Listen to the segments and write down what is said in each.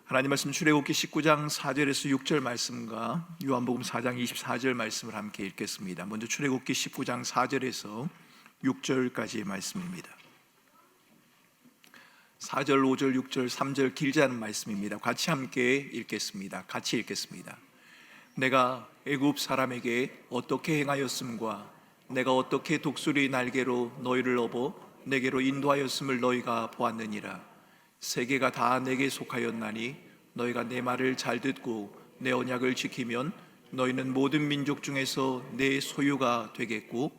하나님 말씀 출애굽기 19장 4절에서 6절 말씀과 요한복음 4장 24절 말씀을 함께 읽겠습니다. 먼저 출애굽기 19장 4절에서 6절까지의 말씀입니다. 4절, 5절, 6절, 3절 길지 않은 말씀입니다. 같이 함께 읽겠습니다. 같이 읽겠습니다. 내가 애굽 사람에게 어떻게 행하였음과 내가 어떻게 독수리 날개로 너희를 업어 내게로 인도하였음을 너희가 보았느니라. 세계가 다 내게 속하였나니 너희가 내 말을 잘 듣고 내 언약을 지키면 너희는 모든 민족 중에서 내 소유가 되겠고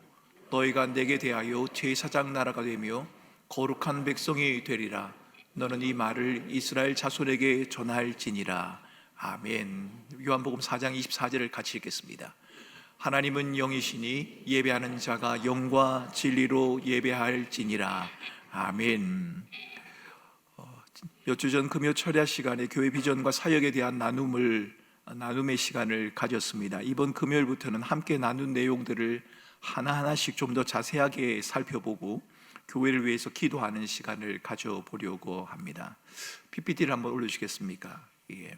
너희가 내게 대하여 제사장 나라가 되며 거룩한 백성이 되리라. 너는 이 말을 이스라엘 자손에게 전할지니라. 아멘. 요한복음 4장 24절을 같이 읽겠습니다. 하나님은 영이시니 예배하는 자가 영과 진리로 예배할지니라. 아멘. 몇 주 전 금요 철야 시간에 교회 비전과 사역에 대한 나눔의 시간을 가졌습니다. 이번 금요일부터는 함께 나눈 내용들을 하나하나씩 좀 더 자세하게 살펴보고 교회를 위해서 기도하는 시간을 가져보려고 합니다. PPT를 한번 올려주시겠습니까? 예.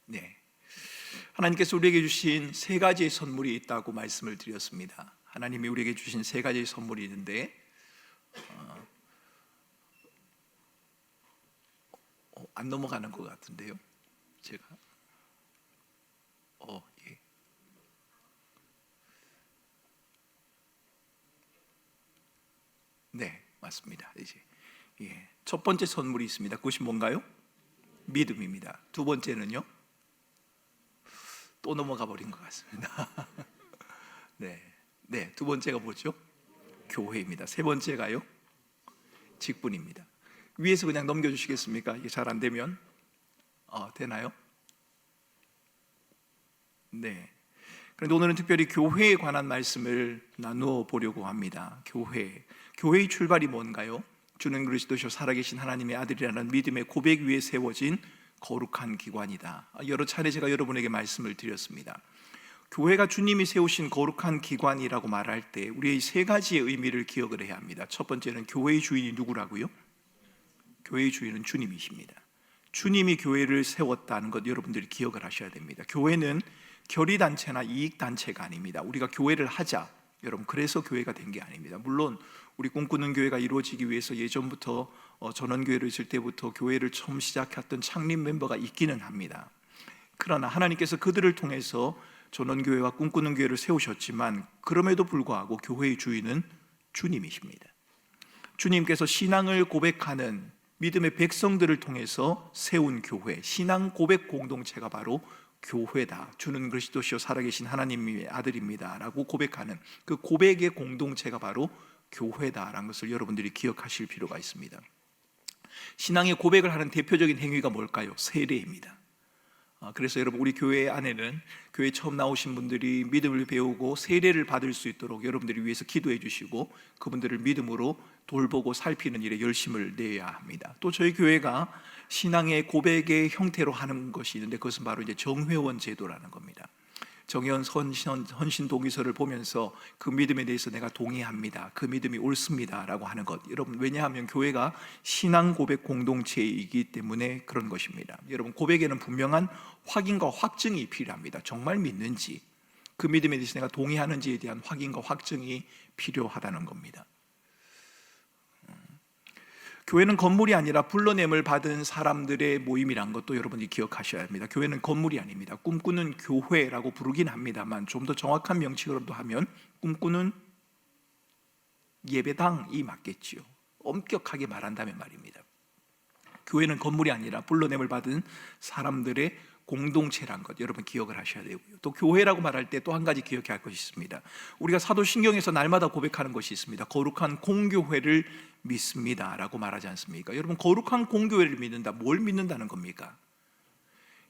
네. 하나님께서 우리에게 주신 세 가지의 선물이 있다고 말씀을 드렸습니다. 하나님이 우리에게 주신 세 가지의 선물이 있는데 안 넘어가는 것 같은데요. 제가 예. 네, 맞습니다. 이제 첫 번째 선물이 있습니다. 그것이 뭔가요? 믿음입니다. 두 번째는요? 또 넘어가 버린 것 같습니다. 네, 두 번째가 뭐죠? 교회입니다. 세 번째가요? 직분입니다. 위에서 그냥 넘겨주시겠습니까? 이게 잘 안 되면 되나요? 네. 그런데 오늘은 특별히 교회에 관한 말씀을 나누어 보려고 합니다. 교회의 출발이 뭔가요? 주는 그리스도시요 살아계신 하나님의 아들이라는 믿음의 고백 위에 세워진 거룩한 기관이다. 여러 차례 제가 여러분에게 말씀을 드렸습니다. 교회가 주님이 세우신 거룩한 기관이라고 말할 때 우리의 세 가지의 의미를 기억을 해야 합니다. 첫 번째는 교회의 주인이 누구라고요? 교회의 주인은 주님이십니다. 주님이 교회를 세웠다는 것 여러분들이 기억을 하셔야 됩니다. 교회는 결의단체나 이익단체가 아닙니다. 우리가 교회를 하자, 여러분 그래서 교회가 된 게 아닙니다. 물론 우리 꿈꾸는 교회가 이루어지기 위해서 예전부터 전원교회를 있을 때부터 교회를 처음 시작했던 창립 멤버가 있기는 합니다. 그러나 하나님께서 그들을 통해서 전원교회와 꿈꾸는 교회를 세우셨지만 그럼에도 불구하고 교회의 주인은 주님이십니다. 주님께서 신앙을 고백하는 믿음의 백성들을 통해서 세운 교회, 신앙 고백 공동체가 바로 교회다. 주는 그리스도시요 살아계신 하나님의 아들입니다 라고 고백하는 그 고백의 공동체가 바로 교회다라는 것을 여러분들이 기억하실 필요가 있습니다. 신앙의 고백을 하는 대표적인 행위가 뭘까요? 세례입니다. 그래서 여러분 우리 교회 안에는 교회 처음 나오신 분들이 믿음을 배우고 세례를 받을 수 있도록 여러분들이 위해서 기도해 주시고 그분들을 믿음으로 돌보고 살피는 일에 열심을 내야 합니다. 또 저희 교회가 신앙의 고백의 형태로 하는 것이 있는데 그것은 바로 이제 정회원 제도라는 겁니다. 정회원 헌신 동의서를 보면서 그 믿음에 대해서 내가 동의합니다, 그 믿음이 옳습니다 라고 하는 것. 여러분 왜냐하면 교회가 신앙 고백 공동체이기 때문에 그런 것입니다. 여러분 고백에는 분명한 확인과 확증이 필요합니다. 정말 믿는지, 그 믿음에 대해서 내가 동의하는지에 대한 확인과 확증이 필요하다는 겁니다. 교회는 건물이 아니라 불러냄을 받은 사람들의 모임이란 것도 여러분이 기억하셔야 합니다. 교회는 건물이 아닙니다. 꿈꾸는 교회라고 부르긴 합니다만 좀 더 정확한 명칭으로도 하면 꿈꾸는 예배당이 맞겠지요. 엄격하게 말한다면 말입니다. 교회는 건물이 아니라 불러냄을 받은 사람들의 공동체란 것 여러분 기억을 하셔야 되고요. 또 교회라고 말할 때 또 한 가지 기억해야 할 것이 있습니다. 우리가 사도신경에서 날마다 고백하는 것이 있습니다. 거룩한 공교회를 믿습니다 라고 말하지 않습니까? 여러분 거룩한 공교회를 믿는다, 뭘 믿는다는 겁니까?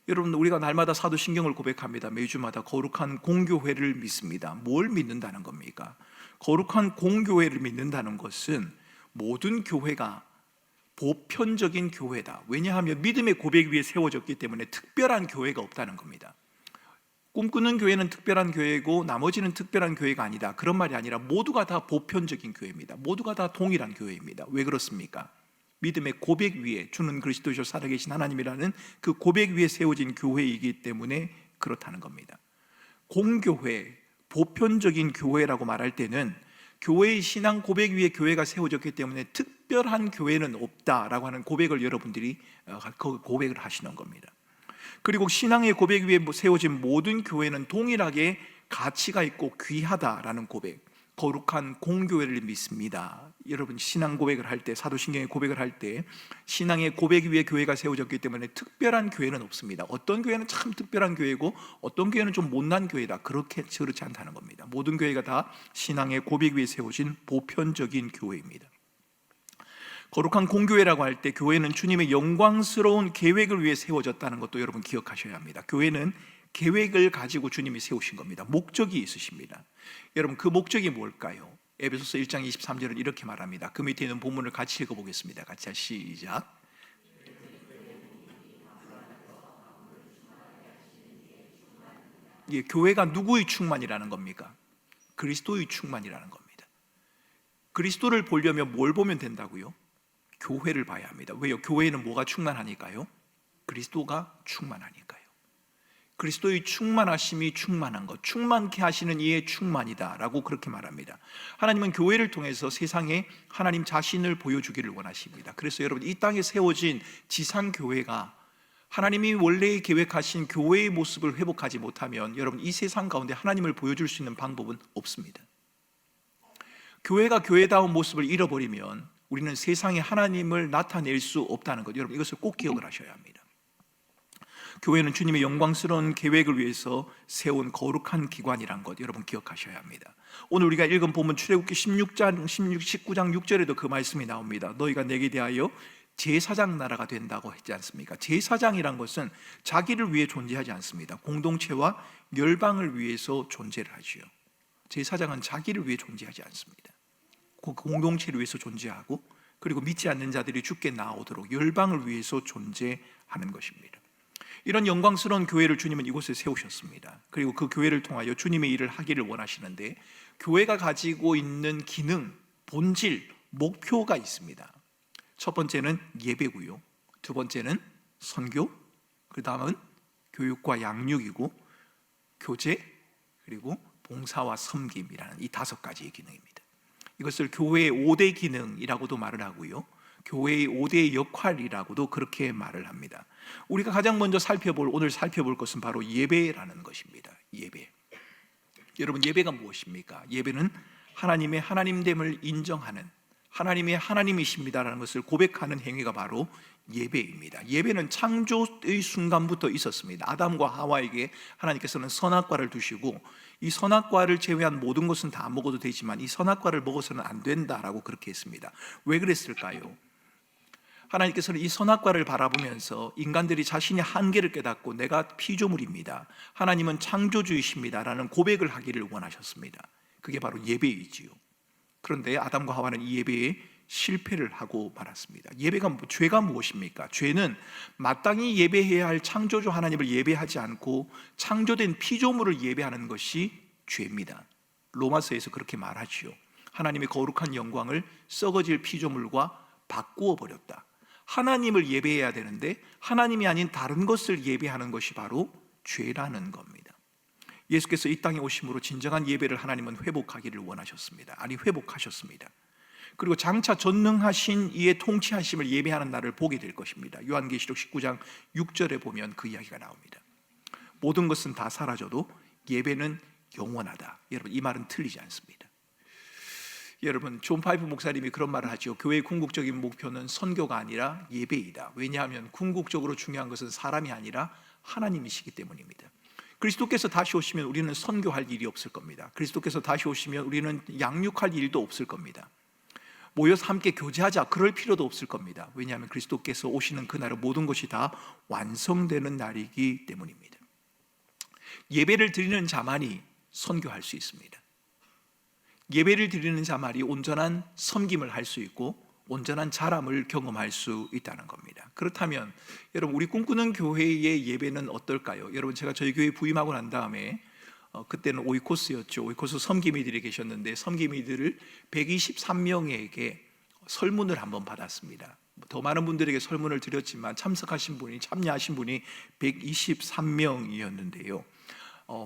여러분 우리가 날마다 사도신경을 고백합니다. 매주마다 거룩한 공교회를 믿습니다. 뭘 믿는다는 겁니까? 거룩한 공교회를 믿는다는 것은 모든 교회가 보편적인 교회다. 왜냐하면 믿음의 고백 위에 세워졌기 때문에 특별한 교회가 없다는 겁니다. 꿈꾸는 교회는 특별한 교회고 나머지는 특별한 교회가 아니다, 그런 말이 아니라 모두가 다 보편적인 교회입니다. 모두가 다 동일한 교회입니다. 왜 그렇습니까? 믿음의 고백 위에 주는 그리스도시요 살아계신 하나님이라는 그 고백 위에 세워진 교회이기 때문에 그렇다는 겁니다. 공교회, 보편적인 교회라고 말할 때는 교회의 신앙 고백 위에 교회가 세워졌기 때문에 특별한 교회는 없다라고 하는 고백을 여러분들이 고백을 하시는 겁니다. 그리고 신앙의 고백 위에 세워진 모든 교회는 동일하게 가치가 있고 귀하다라는 고백, 거룩한 공교회를 믿습니다. 여러분 신앙 고백을 할 때, 사도신경의 고백을 할 때 신앙의 고백 위에 교회가 세워졌기 때문에 특별한 교회는 없습니다. 어떤 교회는 참 특별한 교회고 어떤 교회는 좀 못난 교회다, 그렇지 않다는 겁니다. 모든 교회가 다 신앙의 고백 위에 세워진 보편적인 교회입니다. 거룩한 공교회라고 할 때 교회는 주님의 영광스러운 계획을 위해 세워졌다는 것도 여러분 기억하셔야 합니다. 교회는 계획을 가지고 주님이 세우신 겁니다. 목적이 있으십니다. 여러분 그 목적이 뭘까요? 에베소서 1장 23절은 이렇게 말합니다. 그 밑에 있는 본문을 같이 읽어보겠습니다. 같이 시작. 예, 교회가 누구의 충만이라는 겁니까? 그리스도의 충만이라는 겁니다. 그리스도를 보려면 뭘 보면 된다고요? 교회를 봐야 합니다. 왜요? 교회에는 뭐가 충만하니까요? 그리스도가 충만하니까요. 그리스도의 충만하심이 충만한 것, 충만케 하시는 이의 충만이다 라고 그렇게 말합니다. 하나님은 교회를 통해서 세상에 하나님 자신을 보여주기를 원하십니다. 그래서 여러분 이 땅에 세워진 지상교회가 하나님이 원래 계획하신 교회의 모습을 회복하지 못하면 여러분 이 세상 가운데 하나님을 보여줄 수 있는 방법은 없습니다. 교회가 교회다운 모습을 잃어버리면 우리는 세상에 하나님을 나타낼 수 없다는 것, 여러분 이것을 꼭 기억을 하셔야 합니다. 교회는 주님의 영광스러운 계획을 위해서 세운 거룩한 기관이란 것 여러분 기억하셔야 합니다. 오늘 우리가 읽은 본문 출애굽기 19장 6절에도 그 말씀이 나옵니다. 너희가 내게 대하여 제사장 나라가 된다고 했지 않습니까? 제사장이란 것은 자기를 위해 존재하지 않습니다. 공동체와 열방을 위해서 존재를 하지요. 제사장은 자기를 위해 존재하지 않습니다. 공동체를 위해서 존재하고 그리고 믿지 않는 자들이 주께 나오도록 열방을 위해서 존재하는 것입니다. 이런 영광스러운 교회를 주님은 이곳에 세우셨습니다. 그리고 그 교회를 통하여 주님의 일을 하기를 원하시는데 교회가 가지고 있는 기능, 본질, 목표가 있습니다. 첫 번째는 예배고요, 두 번째는 선교, 그 다음은 교육과 양육이고 교제, 그리고 봉사와 섬김이라는 이 5가지의 기능입니다. 이것을 교회의 5대 기능이라고도 말을 하고요, 교회의 5대 역할이라고도 그렇게 말을 합니다. 우리가 가장 먼저 오늘 살펴볼 것은 바로 예배라는 것입니다. 예배. 여러분 예배가 무엇입니까? 예배는 하나님의 하나님됨을 인정하는, 하나님의 하나님이십니다라는 것을 고백하는 행위가 바로 예배입니다. 예배는 창조의 순간부터 있었습니다. 아담과 하와에게 하나님께서는 선악과를 두시고 이 선악과를 제외한 모든 것은 다 먹어도 되지만 이 선악과를 먹어서는 안 된다라고 그렇게 했습니다. 왜 그랬을까요? 하나님께서는 이 선악과를 바라보면서 인간들이 자신의 한계를 깨닫고 내가 피조물입니다, 하나님은 창조주이십니다 라는 고백을 하기를 원하셨습니다. 그게 바로 예배이지요. 그런데 아담과 하와는 이 예배에 실패를 하고 말았습니다. 죄가 무엇입니까? 죄는 마땅히 예배해야 할 창조주 하나님을 예배하지 않고 창조된 피조물을 예배하는 것이 죄입니다. 로마서에서 그렇게 말하지요. 하나님의 거룩한 영광을 썩어질 피조물과 바꾸어 버렸다. 하나님을 예배해야 되는데 하나님이 아닌 다른 것을 예배하는 것이 바로 죄라는 겁니다. 예수께서 이 땅에 오심으로 진정한 예배를 하나님은 회복하기를 원하셨습니다. 아니 회복하셨습니다. 그리고 장차 전능하신 이의 통치하심을 예배하는 날을 보게 될 것입니다. 요한계시록 19장 6절에 보면 그 이야기가 나옵니다. 모든 것은 다 사라져도 예배는 영원하다. 여러분 이 말은 틀리지 않습니다. 여러분 존 파이프 목사님이 그런 말을 하죠. 교회의 궁극적인 목표는 선교가 아니라 예배이다. 왜냐하면 궁극적으로 중요한 것은 사람이 아니라 하나님이시기 때문입니다. 그리스도께서 다시 오시면 우리는 선교할 일이 없을 겁니다. 그리스도께서 다시 오시면 우리는 양육할 일도 없을 겁니다. 모여서 함께 교제하자 그럴 필요도 없을 겁니다. 왜냐하면 그리스도께서 오시는 그날은 모든 것이 다 완성되는 날이기 때문입니다. 예배를 드리는 자만이 선교할 수 있습니다. 예배를 드리는 자만이 온전한 섬김을 할 수 있고 온전한 자람을 경험할 수 있다는 겁니다. 그렇다면 여러분, 우리 꿈꾸는 교회의 예배는 어떨까요? 여러분, 제가 저희 교회 부임하고 난 다음에 그때는 오이코스였죠. 오이코스 섬기미들이 계셨는데 섬기미들을 123명에게 설문을 한번 받았습니다. 더 많은 분들에게 설문을 드렸지만 참여하신 분이 123명이었는데요.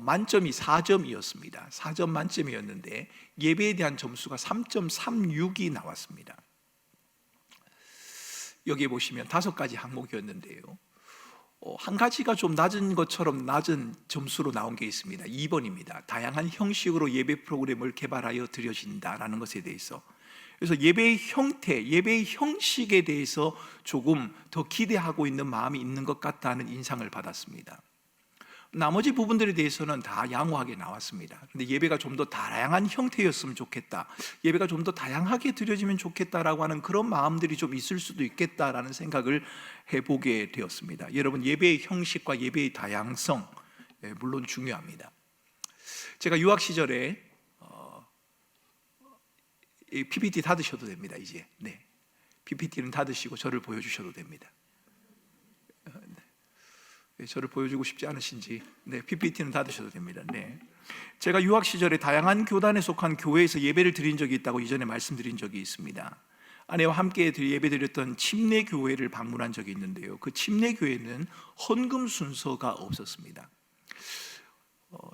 만점이 4점이었습니다. 4점 만점이었는데 예배에 대한 점수가 3.36이 나왔습니다. 여기에 보시면 5가지 항목이었는데요. 한 가지가 좀 낮은 것처럼 낮은 점수로 나온 게 있습니다. 2번입니다. 다양한 형식으로 예배 프로그램을 개발하여 드려진다라는 것에 대해서. 그래서 예배의 형태, 예배의 형식에 대해서 조금 더 기대하고 있는 마음이 있는 것 같다는 인상을 받았습니다. 나머지 부분들에 대해서는 다 양호하게 나왔습니다. 그런데 예배가 좀 더 다양한 형태였으면 좋겠다, 예배가 좀 더 다양하게 드려지면 좋겠다라고 하는 그런 마음들이 좀 있을 수도 있겠다라는 생각을 해보게 되었습니다. 여러분, 예배의 형식과 예배의 다양성 물론 중요합니다. 제가 유학 시절에 PPT 닫으셔도 됩니다. 이제 PPT는 닫으시고 저를 보여주셔도 됩니다. 저를 보여주고 싶지 않으신지 PPT는 닫으셔도 됩니다. 제가 유학 시절에 다양한 교단에 속한 교회에서 예배를 드린 적이 있다고 이전에 말씀드린 적이 있습니다. 아내와 함께 예배드렸던 침례교회를 방문한 적이 있는데요, 그 침례교회는 헌금 순서가 없었습니다.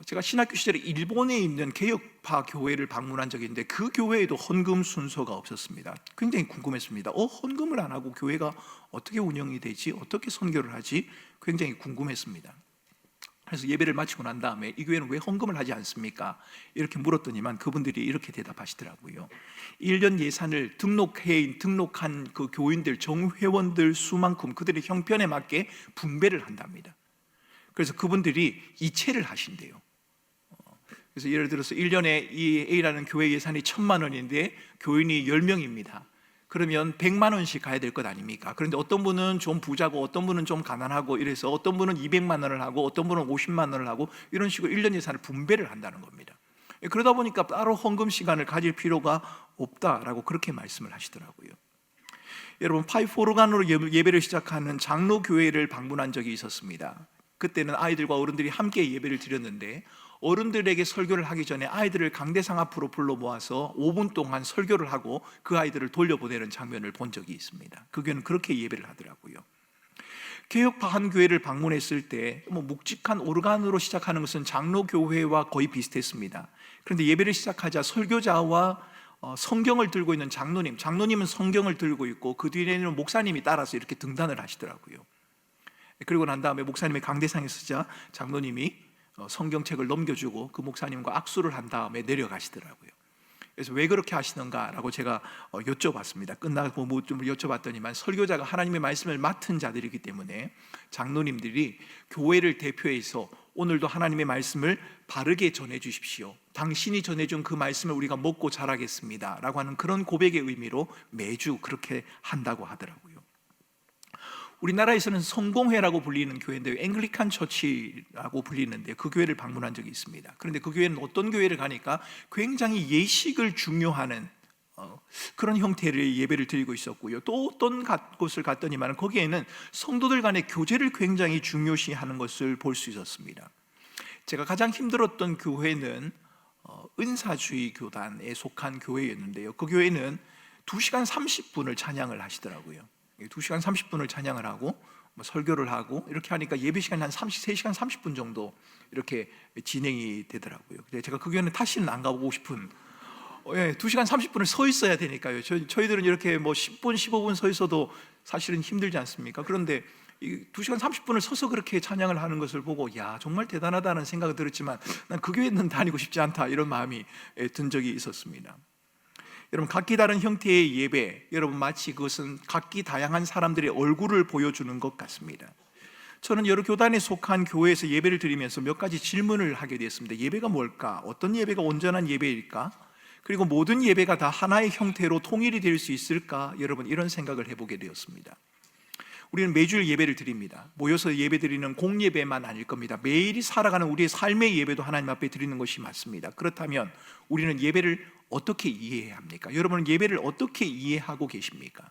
제가 신학교 시절에 일본에 있는 개혁파 교회를 방문한 적이 있는데 그 교회에도 헌금 순서가 없었습니다. 굉장히 궁금했습니다. 헌금을 안 하고 교회가 어떻게 운영이 되지? 어떻게 선교를 하지? 굉장히 궁금했습니다. 그래서 예배를 마치고 난 다음에 이 교회는 왜 헌금을 하지 않습니까? 이렇게 물었더니만 그분들이 이렇게 대답하시더라고요. 1년 예산을 등록한 그 교인들, 정회원들 수만큼 그들의 형편에 맞게 분배를 한답니다. 그래서 그분들이 이체를 하신대요. 그래서 예를 들어서 1년에 이 A라는 교회 예산이 1,000만 원인데 교인이 10명입니다. 그러면 100만 원씩 가야 될 것 아닙니까? 그런데 어떤 분은 좀 부자고 어떤 분은 좀 가난하고 이래서 어떤 분은 200만 원을 하고 어떤 분은 50만 원을 하고 이런 식으로 1년 예산을 분배를 한다는 겁니다. 그러다 보니까 따로 헌금 시간을 가질 필요가 없다라고 그렇게 말씀을 하시더라고요. 여러분, 파이프 오르간으로 예배를 시작하는 장로교회를 방문한 적이 있었습니다. 그때는 아이들과 어른들이 함께 예배를 드렸는데 어른들에게 설교를 하기 전에 아이들을 강대상 앞으로 불러 모아서 5분 동안 설교를 하고 그 아이들을 돌려보내는 장면을 본 적이 있습니다. 그 교회는 그렇게 예배를 하더라고요. 개혁파 한 교회를 방문했을 때 묵직한 오르간으로 시작하는 것은 장로교회와 거의 비슷했습니다. 그런데 예배를 시작하자 설교자와 성경을 들고 있는 장로님은 성경을 들고 있고 그 뒤에는 목사님이 따라서 이렇게 등단을 하시더라고요. 그리고 난 다음에 목사님의 강대상에 서자 장로님이 성경책을 넘겨주고 그 목사님과 악수를 한 다음에 내려가시더라고요. 그래서 왜 그렇게 하시는가라고 제가 여쭤봤습니다. 끝나고 좀 여쭤봤더니만 설교자가 하나님의 말씀을 맡은 자들이기 때문에 장로님들이 교회를 대표해서 오늘도 하나님의 말씀을 바르게 전해 주십시오, 당신이 전해준 그 말씀을 우리가 먹고 자라겠습니다 라고 하는 그런 고백의 의미로 매주 그렇게 한다고 하더라고요. 우리나라에서는 성공회라고 불리는 교회인데요, 앵글리칸 처치라고 불리는데 그 교회를 방문한 적이 있습니다. 그런데 그 교회는 어떤 교회를 가니까 굉장히 예식을 중요하는 그런 형태의 예배를 드리고 있었고요, 또 어떤 곳을 갔더니만 거기에는 성도들 간의 교제를 굉장히 중요시하는 것을 볼 수 있었습니다. 제가 가장 힘들었던 교회는 은사주의 교단에 속한 교회였는데요, 그 교회는 2시간 30분을 찬양을 하시더라고요. 2시간 30분을 찬양을 하고 설교를 하고 이렇게 하니까 예배 시간이 한 3시간 30분 정도 이렇게 진행이 되더라고요. 제가 그 교회는 다시는 안 가보고 싶은 2시간 30분을 서 있어야 되니까요. 저희들은 이렇게 10분 15분 서 있어도 사실은 힘들지 않습니까? 그런데 2시간 30분을 서서 그렇게 찬양을 하는 것을 보고 야, 정말 대단하다는 생각이 들었지만 난 그 교회는 다니고 싶지 않다, 이런 마음이 든 적이 있었습니다. 여러분, 각기 다른 형태의 예배, 여러분 마치 그것은 각기 다양한 사람들의 얼굴을 보여주는 것 같습니다. 저는 여러 교단에 속한 교회에서 예배를 드리면서 몇 가지 질문을 하게 되었습니다. 예배가 뭘까? 어떤 예배가 온전한 예배일까? 그리고 모든 예배가 다 하나의 형태로 통일이 될 수 있을까? 여러분, 이런 생각을 해보게 되었습니다. 우리는 매주일 예배를 드립니다. 모여서 예배 드리는 공예배만 아닐 겁니다. 매일이 살아가는 우리의 삶의 예배도 하나님 앞에 드리는 것이 맞습니다. 그렇다면 우리는 예배를 어떻게 이해해야 합니까? 여러분은 예배를 어떻게 이해하고 계십니까?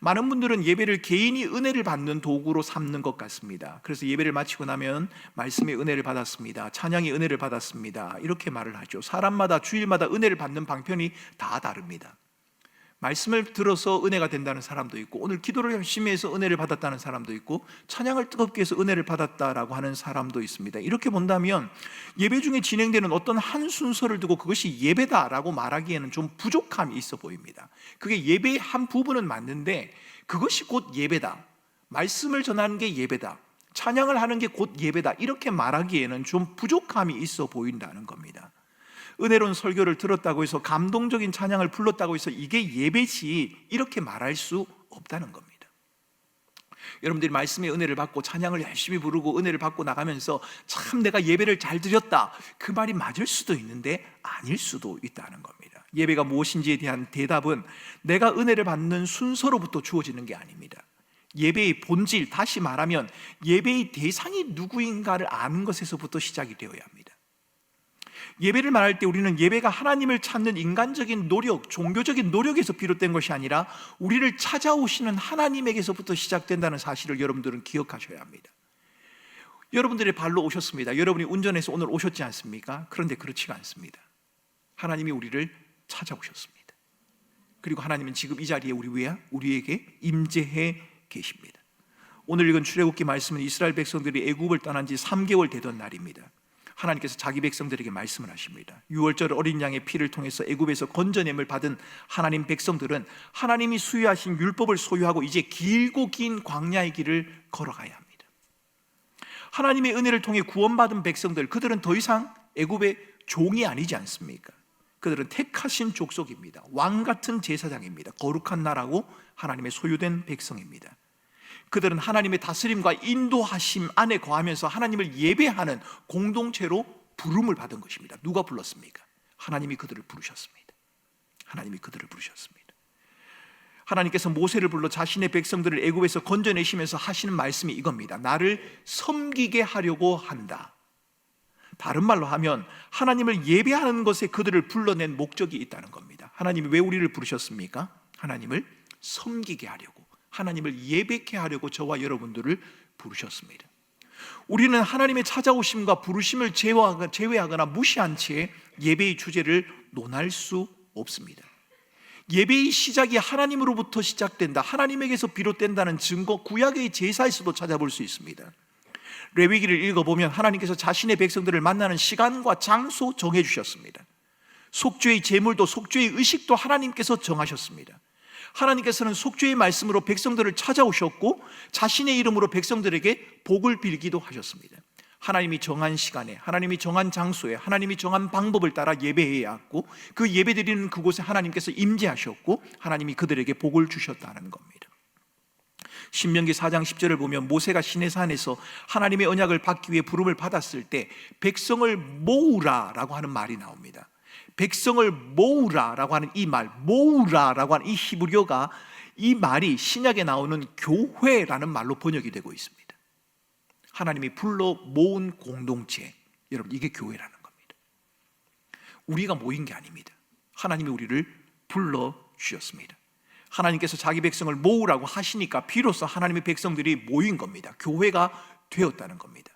많은 분들은 예배를 개인이 은혜를 받는 도구로 삼는 것 같습니다. 그래서 예배를 마치고 나면 말씀의 은혜를 받았습니다, 찬양의 은혜를 받았습니다, 이렇게 말을 하죠. 사람마다 주일마다 은혜를 받는 방편이 다 다릅니다. 말씀을 들어서 은혜가 된다는 사람도 있고, 오늘 기도를 열심히 해서 은혜를 받았다는 사람도 있고, 찬양을 뜨겁게 해서 은혜를 받았다라고 하는 사람도 있습니다. 이렇게 본다면 예배 중에 진행되는 어떤 한 순서를 두고 그것이 예배다라고 말하기에는 좀 부족함이 있어 보입니다. 그게 예배의 한 부분은 맞는데 그것이 곧 예배다, 말씀을 전하는 게 예배다, 찬양을 하는 게 곧 예배다, 이렇게 말하기에는 좀 부족함이 있어 보인다는 겁니다. 은혜로운 설교를 들었다고 해서 감동적인 찬양을 불렀다고 해서 이게 예배지, 이렇게 말할 수 없다는 겁니다. 여러분들이 말씀의 은혜를 받고 찬양을 열심히 부르고 은혜를 받고 나가면서 참 내가 예배를 잘 드렸다, 그 말이 맞을 수도 있는데 아닐 수도 있다는 겁니다. 예배가 무엇인지에 대한 대답은 내가 은혜를 받는 순서로부터 주어지는 게 아닙니다. 예배의 본질, 다시 말하면 예배의 대상이 누구인가를 아는 것에서부터 시작이 되어야 합니다. 예배를 말할 때 우리는 예배가 하나님을 찾는 인간적인 노력, 종교적인 노력에서 비롯된 것이 아니라 우리를 찾아오시는 하나님에게서부터 시작된다는 사실을 여러분들은 기억하셔야 합니다. 여러분들의 발로 오셨습니다. 여러분이 운전해서 오늘 오셨지 않습니까? 그런데 그렇지가 않습니다. 하나님이 우리를 찾아오셨습니다. 그리고 하나님은 지금 이 자리에 우리에게 임재해 계십니다. 오늘 읽은 출애굽기 말씀은 이스라엘 백성들이 애굽을 떠난 지 3개월 되던 날입니다. 하나님께서 자기 백성들에게 말씀을 하십니다. 유월절 어린 양의 피를 통해서 애굽에서 건져냄을 받은 하나님 백성들은 하나님이 수여하신 율법을 소유하고 이제 길고 긴 광야의 길을 걸어가야 합니다. 하나님의 은혜를 통해 구원받은 백성들, 그들은 더 이상 애굽의 종이 아니지 않습니까? 그들은 택하신 족속입니다. 왕 같은 제사장입니다. 거룩한 나라고 하나님의 소유된 백성입니다. 그들은 하나님의 다스림과 인도하심 안에 거하면서 하나님을 예배하는 공동체로 부름을 받은 것입니다. 누가 불렀습니까? 하나님이 그들을 부르셨습니다. 하나님이 그들을 부르셨습니다. 하나님께서 모세를 불러 자신의 백성들을 애굽에서 건져내시면서 하시는 말씀이 이겁니다. 나를 섬기게 하려고 한다. 다른 말로 하면 하나님을 예배하는 것에 그들을 불러낸 목적이 있다는 겁니다. 하나님이 왜 우리를 부르셨습니까? 하나님을 섬기게 하려고, 하나님을 예배케 하려고 저와 여러분들을 부르셨습니다. 우리는 하나님의 찾아오심과 부르심을 제외하거나 무시한 채 예배의 주제를 논할 수 없습니다. 예배의 시작이 하나님으로부터 시작된다, 하나님에게서 비롯된다는 증거 구약의 제사에서도 찾아볼 수 있습니다. 레위기를 읽어보면 하나님께서 자신의 백성들을 만나는 시간과 장소 정해주셨습니다. 속죄의 제물도 속죄의 의식도 하나님께서 정하셨습니다. 하나님께서는 속죄의 말씀으로 백성들을 찾아오셨고 자신의 이름으로 백성들에게 복을 빌기도 하셨습니다. 하나님이 정한 시간에, 하나님이 정한 장소에, 하나님이 정한 방법을 따라 예배해야 했고, 그 예배드리는 그곳에 하나님께서 임재하셨고 하나님이 그들에게 복을 주셨다는 겁니다. 신명기 4장 10절을 보면 모세가 시내산에서 하나님의 언약을 받기 위해 부름을 받았을 때 백성을 모으라라고 하는 말이 나옵니다. 백성을 모으라라고 하는 이 말, 모으라라고 하는 이 히브리어가, 이 말이 신약에 나오는 교회라는 말로 번역이 되고 있습니다. 하나님이 불러 모은 공동체, 여러분 이게 교회라는 겁니다. 우리가 모인 게 아닙니다. 하나님이 우리를 불러 주셨습니다. 하나님께서 자기 백성을 모으라고 하시니까 비로소 하나님의 백성들이 모인 겁니다. 교회가 되었다는 겁니다.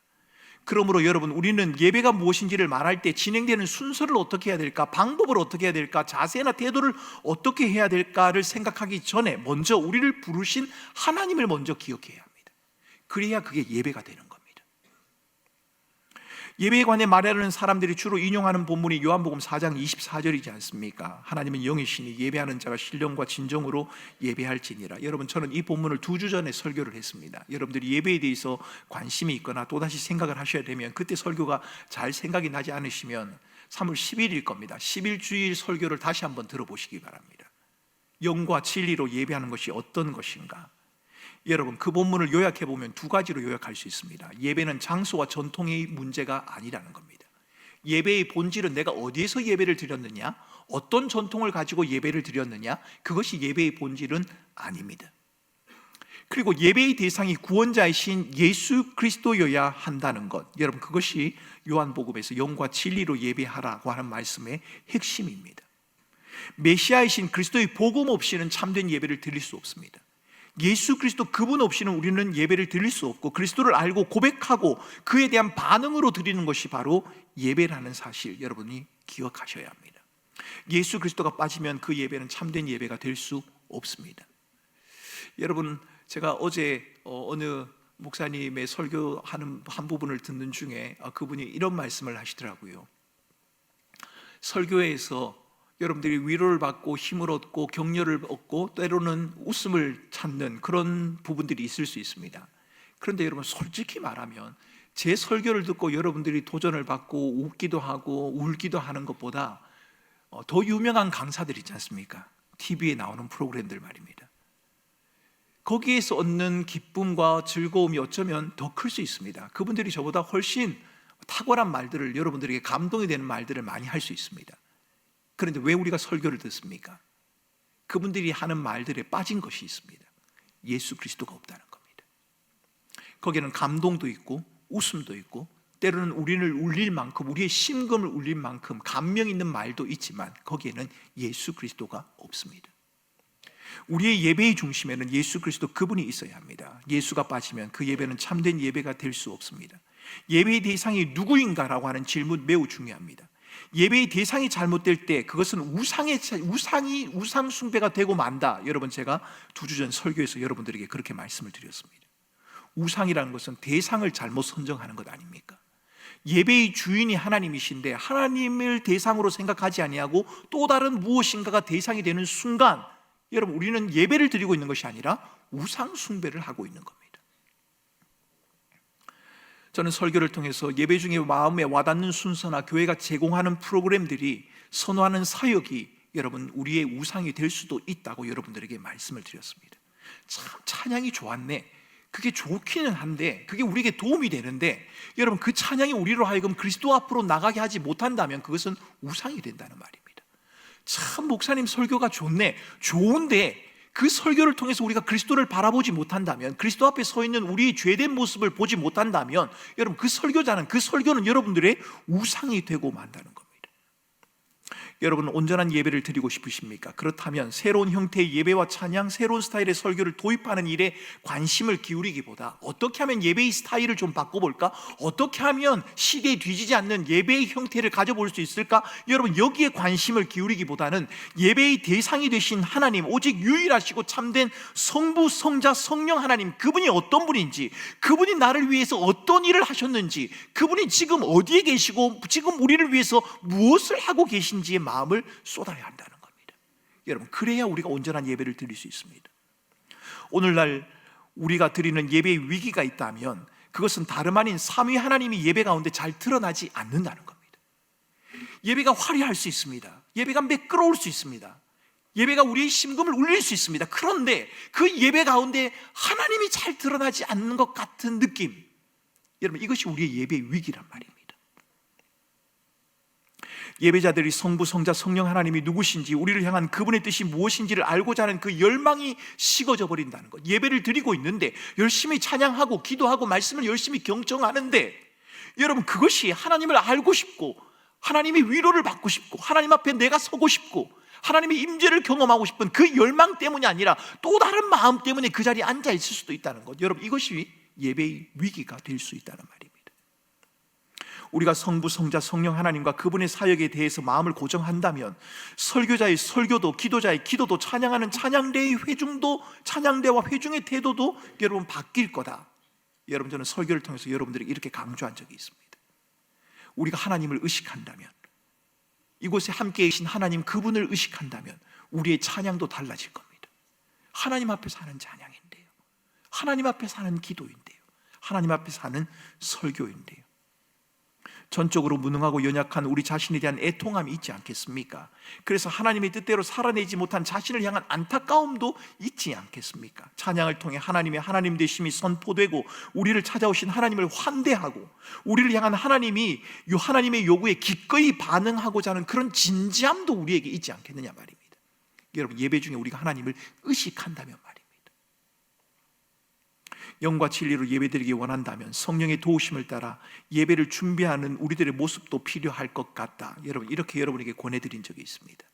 그러므로 여러분, 우리는 예배가 무엇인지를 말할 때 진행되는 순서를 어떻게 해야 될까, 방법을 어떻게 해야 될까, 자세나 태도를 어떻게 해야 될까를 생각하기 전에 먼저 우리를 부르신 하나님을 먼저 기억해야 합니다. 그래야 그게 예배가 되는 겁니다. 예배에 관해 말하는 사람들이 주로 인용하는 본문이 요한복음 4장 24절이지 않습니까? 하나님은 영이시니 예배하는 자가 신령과 진정으로 예배할지니라. 여러분, 저는 이 본문을 2주 전에 설교를 했습니다. 여러분들이 예배에 대해서 관심이 있거나 또다시 생각을 하셔야 되면, 그때 설교가 잘 생각이 나지 않으시면 3월 10일일 겁니다. 10일주일 설교를 다시 한번 들어보시기 바랍니다. 영과 진리로 예배하는 것이 어떤 것인가? 여러분, 그 본문을 요약해보면 2가지로 요약할 수 있습니다. 예배는 장소와 전통의 문제가 아니라는 겁니다. 예배의 본질은 내가 어디에서 예배를 드렸느냐, 어떤 전통을 가지고 예배를 드렸느냐, 그것이 예배의 본질은 아닙니다. 그리고 예배의 대상이 구원자이신 예수 그리스도여야 한다는 것, 여러분 그것이 요한복음에서 영과 진리로 예배하라고 하는 말씀의 핵심입니다. 메시아이신 그리스도의 복음 없이는 참된 예배를 드릴 수 없습니다. 예수 그리스도 그분 없이는 우리는 예배를 드릴 수 없고, 그리스도를 알고 고백하고 그에 대한 반응으로 드리는 것이 바로 예배라는 사실, 여러분이 기억하셔야 합니다. 예수 그리스도가 빠지면 그 예배는 참된 예배가 될 수 없습니다. 여러분, 제가 어제 어느 목사님의 설교하는 한 부분을 듣는 중에 그분이 이런 말씀을 하시더라고요. 설교에서 여러분들이 위로를 받고 힘을 얻고 격려를 얻고 때로는 웃음을 찾는 그런 부분들이 있을 수 있습니다. 그런데 여러분, 솔직히 말하면 제 설교를 듣고 여러분들이 도전을 받고 웃기도 하고 울기도 하는 것보다 더 유명한 강사들 있지 않습니까? TV에 나오는 프로그램들 말입니다. 거기에서 얻는 기쁨과 즐거움이 어쩌면 더 클 수 있습니다. 그분들이 저보다 훨씬 탁월한 말들을, 여러분들에게 감동이 되는 말들을 많이 할 수 있습니다. 그런데 왜 우리가 설교를 듣습니까? 그분들이 하는 말들에 빠진 것이 있습니다. 예수 그리스도가 없다는 겁니다. 거기에는 감동도 있고 웃음도 있고 때로는 우리를 울릴 만큼, 우리의 심금을 울릴 만큼 감명 있는 말도 있지만 거기에는 예수 그리스도가 없습니다. 우리의 예배의 중심에는 예수 그리스도 그분이 있어야 합니다. 예수가 빠지면 그 예배는 참된 예배가 될 수 없습니다. 예배의 대상이 누구인가라고 하는 질문 매우 중요합니다. 예배의 대상이 잘못될 때 그것은 우상 숭배가 되고 만다. 여러분, 제가 2주 전 설교에서 여러분들에게 그렇게 말씀을 드렸습니다. 우상이라는 것은 대상을 잘못 선정하는 것 아닙니까? 예배의 주인이 하나님이신데 하나님을 대상으로 생각하지 아니하고 또 다른 무엇인가가 대상이 되는 순간, 여러분, 우리는 예배를 드리고 있는 것이 아니라 우상 숭배를 하고 있는 겁니다. 저는 설교를 통해서 예배 중에 마음에 와닿는 순서나 교회가 제공하는 프로그램들이, 선호하는 사역이 여러분 우리의 우상이 될 수도 있다고 여러분들에게 말씀을 드렸습니다. 참 찬양이 좋았네, 그게 좋기는 한데 그게 우리에게 도움이 되는데, 여러분 그 찬양이 우리로 하여금 그리스도 앞으로 나가게 하지 못한다면 그것은 우상이 된다는 말입니다. 참 목사님 설교가 좋네, 좋은데 그 설교를 통해서 우리가 그리스도를 바라보지 못한다면, 그리스도 앞에 서 있는 우리의 죄된 모습을 보지 못한다면, 여러분 그 설교는 여러분들의 우상이 되고 만다는 겁니다. 여러분, 온전한 예배를 드리고 싶으십니까? 그렇다면 새로운 형태의 예배와 찬양, 새로운 스타일의 설교를 도입하는 일에 관심을 기울이기보다 어떻게 하면 예배의 스타일을 좀 바꿔볼까? 어떻게 하면 시대에 뒤지지 않는 예배의 형태를 가져볼 수 있을까? 여러분, 여기에 관심을 기울이기보다는 예배의 대상이 되신 하나님, 오직 유일하시고 참된 성부, 성자, 성령 하나님, 그분이 어떤 분인지, 그분이 나를 위해서 어떤 일을 하셨는지, 그분이 지금 어디에 계시고 지금 우리를 위해서 무엇을 하고 계신지에 마음을 쏟아야 한다는 겁니다. 여러분, 그래야 우리가 온전한 예배를 드릴 수 있습니다. 오늘날 우리가 드리는 예배의 위기가 있다면 그것은 다름 아닌 삼위 하나님이 예배 가운데 잘 드러나지 않는다는 겁니다. 예배가 화려할 수 있습니다. 예배가 매끄러울 수 있습니다. 예배가 우리의 심금을 울릴 수 있습니다. 그런데 그 예배 가운데 하나님이 잘 드러나지 않는 것 같은 느낌, 여러분 이것이 우리의 예배의 위기란 말입니다. 예배자들이 성부, 성자, 성령 하나님이 누구신지, 우리를 향한 그분의 뜻이 무엇인지를 알고자 하는 그 열망이 식어져 버린다는 것. 예배를 드리고 있는데 열심히 찬양하고 기도하고 말씀을 열심히 경청하는데, 여러분 그것이 하나님을 알고 싶고 하나님의 위로를 받고 싶고 하나님 앞에 내가 서고 싶고 하나님의 임재를 경험하고 싶은 그 열망 때문이 아니라 또 다른 마음 때문에 그 자리에 앉아 있을 수도 있다는 것. 여러분, 이것이 예배의 위기가 될 수 있다는 말입니다. 우리가 성부, 성자, 성령 하나님과 그분의 사역에 대해서 마음을 고정한다면 설교자의 설교도, 기도자의 기도도, 찬양하는 찬양대의 회중도, 찬양대와 회중의 태도도 여러분 바뀔 거다. 여러분, 저는 설교를 통해서 여러분들에게 이렇게 강조한 적이 있습니다. 우리가 하나님을 의식한다면, 이곳에 함께 계신 하나님 그분을 의식한다면 우리의 찬양도 달라질 겁니다. 하나님 앞에서 하는 찬양인데요, 하나님 앞에서 하는 기도인데요, 하나님 앞에서 하는 설교인데요, 전적으로 무능하고 연약한 우리 자신에 대한 애통함이 있지 않겠습니까? 그래서 하나님의 뜻대로 살아내지 못한 자신을 향한 안타까움도 있지 않겠습니까? 찬양을 통해 하나님의 하나님 되심이 선포되고 우리를 찾아오신 하나님을 환대하고 우리를 향한 하나님의 요구에 기꺼이 반응하고자 하는 그런 진지함도 우리에게 있지 않겠느냐 말입니다. 여러분, 예배 중에 우리가 하나님을 의식한다면 말입니다. 영과 진리로 예배드리기 원한다면 성령의 도우심을 따라 예배를 준비하는 우리들의 모습도 필요할 것 같다. 여러분, 이렇게 여러분에게 권해드린 적이 있습니다.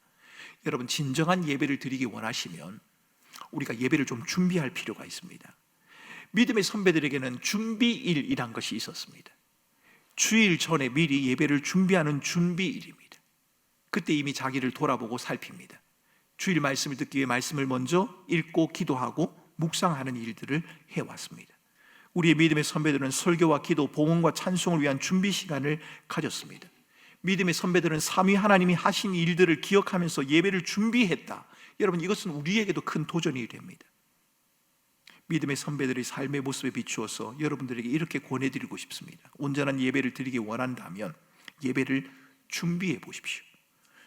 여러분, 진정한 예배를 드리기 원하시면 우리가 예배를 좀 준비할 필요가 있습니다. 믿음의 선배들에게는 준비일이란 것이 있었습니다. 주일 전에 미리 예배를 준비하는 준비일입니다. 그때 이미 자기를 돌아보고 살핍니다. 주일 말씀을 듣기 위해 말씀을 먼저 읽고 기도하고 묵상하는 일들을 해왔습니다. 우리의 믿음의 선배들은 설교와 기도, 봉헌과 찬송을 위한 준비 시간을 가졌습니다. 믿음의 선배들은 삼위 하나님이 하신 일들을 기억하면서 예배를 준비했다. 여러분, 이것은 우리에게도 큰 도전이 됩니다. 믿음의 선배들의 삶의 모습에 비추어서 여러분들에게 이렇게 권해드리고 싶습니다. 온전한 예배를 드리기 원한다면 예배를 준비해 보십시오.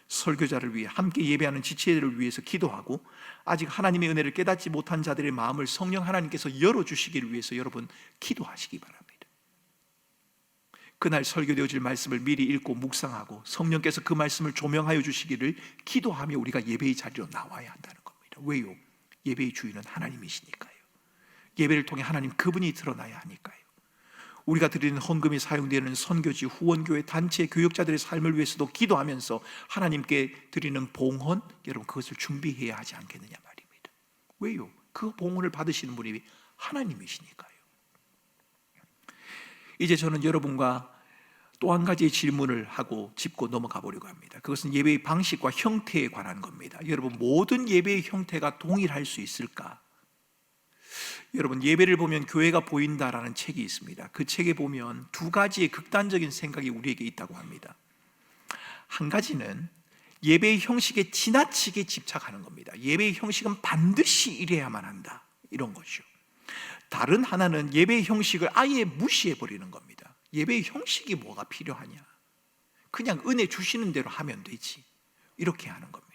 설교자를 위해, 함께 예배하는 지체들을 위해서 기도하고, 아직 하나님의 은혜를 깨닫지 못한 자들의 마음을 성령 하나님께서 열어주시기를 위해서 여러분 기도하시기 바랍니다. 그날 설교되어질 말씀을 미리 읽고 묵상하고 성령께서 그 말씀을 조명하여 주시기를 기도하며 우리가 예배의 자리로 나와야 한다는 겁니다. 왜요? 예배의 주인은 하나님이시니까요. 예배를 통해 하나님 그분이 드러나야 하니까요. 우리가 드리는 헌금이 사용되는 선교지, 후원교회, 단체, 교역자들의 삶을 위해서도 기도하면서 하나님께 드리는 봉헌, 여러분 그것을 준비해야 하지 않겠느냐 말입니다. 왜요? 그 봉헌을 받으시는 분이 하나님이시니까요. 이제 저는 여러분과 또 한 가지의 질문을 하고 짚고 넘어가 보려고 합니다. 그것은 예배의 방식과 형태에 관한 겁니다. 여러분, 모든 예배의 형태가 동일할 수 있을까? 여러분, 예배를 보면 교회가 보인다라는 책이 있습니다. 그 책에 보면 두 가지의 극단적인 생각이 우리에게 있다고 합니다. 한 가지는 예배의 형식에 지나치게 집착하는 겁니다. 예배의 형식은 반드시 이래야만 한다, 이런 거죠. 다른 하나는 예배의 형식을 아예 무시해버리는 겁니다. 예배의 형식이 뭐가 필요하냐, 그냥 은혜 주시는 대로 하면 되지, 이렇게 하는 겁니다.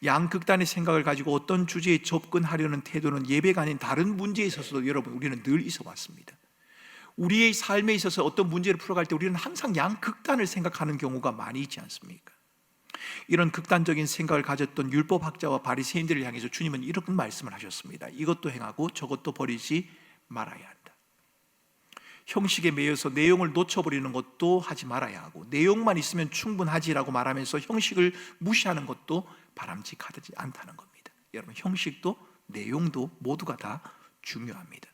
양극단의 생각을 가지고 어떤 주제에 접근하려는 태도는 예배가 아닌 다른 문제에 있어서도 여러분 우리는 늘 있어 왔습니다. 우리의 삶에 있어서 어떤 문제를 풀어갈 때 우리는 항상 양극단을 생각하는 경우가 많이 있지 않습니까? 이런 극단적인 생각을 가졌던 율법학자와 바리새인들을 향해서 주님은 이런 말씀을 하셨습니다. 이것도 행하고 저것도 버리지 말아야 한다. 형식에 매여서 내용을 놓쳐버리는 것도 하지 말아야 하고, 내용만 있으면 충분하지라고 말하면서 형식을 무시하는 것도 바람직하지 않다는 겁니다. 여러분, 형식도 내용도 모두가 다 중요합니다.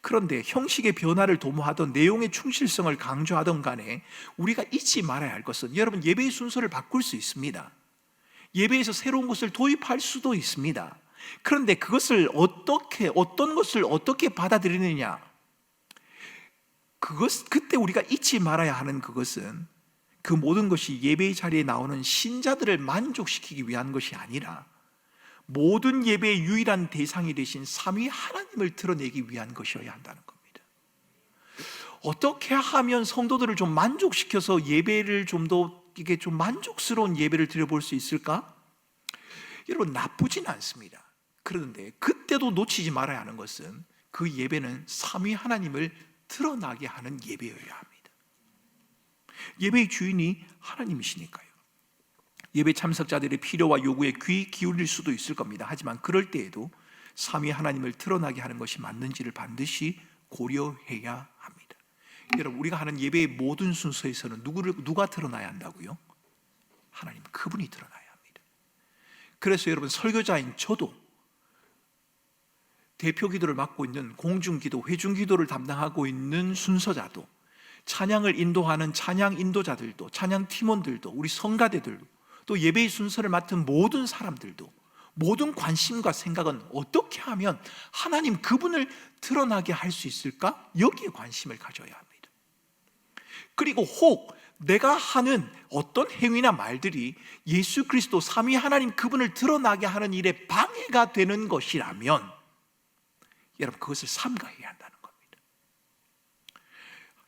그런데 형식의 변화를 도모하던 내용의 충실성을 강조하던 간에 우리가 잊지 말아야 할 것은, 여러분, 예배의 순서를 바꿀 수 있습니다. 예배에서 새로운 것을 도입할 수도 있습니다. 그런데 그것을 어떤 것을 어떻게 받아들이느냐, 그때 우리가 잊지 말아야 하는 그것은 그 모든 것이 예배의 자리에 나오는 신자들을 만족시키기 위한 것이 아니라 모든 예배의 유일한 대상이 되신 삼위 하나님을 드러내기 위한 것이어야 한다는 겁니다. 어떻게 하면 성도들을 좀 만족시켜서 예배를 좀 더 이게 좀 만족스러운 예배를 드려볼 수 있을까? 여러분, 나쁘진 않습니다. 그런데 그때도 놓치지 말아야 하는 것은 그 예배는 삼위 하나님을 드러나게 하는 예배여야 합니다. 예배의 주인이 하나님이시니까요. 예배 참석자들의 필요와 요구에 귀 기울일 수도 있을 겁니다. 하지만 그럴 때에도 삼위 하나님을 드러나게 하는 것이 맞는지를 반드시 고려해야 합니다. 여러분, 우리가 하는 예배의 모든 순서에서는 누가 드러나야 한다고요? 하나님, 그분이 드러나야 합니다. 그래서 여러분, 설교자인 저도, 대표 기도를 맡고 있는 공중기도, 회중기도를 담당하고 있는 순서자도, 찬양을 인도하는 찬양 인도자들도, 찬양 팀원들도, 우리 성가대들도, 또 예배의 순서를 맡은 모든 사람들도 모든 관심과 생각은 어떻게 하면 하나님 그분을 드러나게 할 수 있을까? 여기에 관심을 가져야 합니다. 그리고 혹 내가 하는 어떤 행위나 말들이 예수 그리스도 삼위 하나님 그분을 드러나게 하는 일에 방해가 되는 것이라면 여러분, 그것을 삼가해야 한다는 겁니다.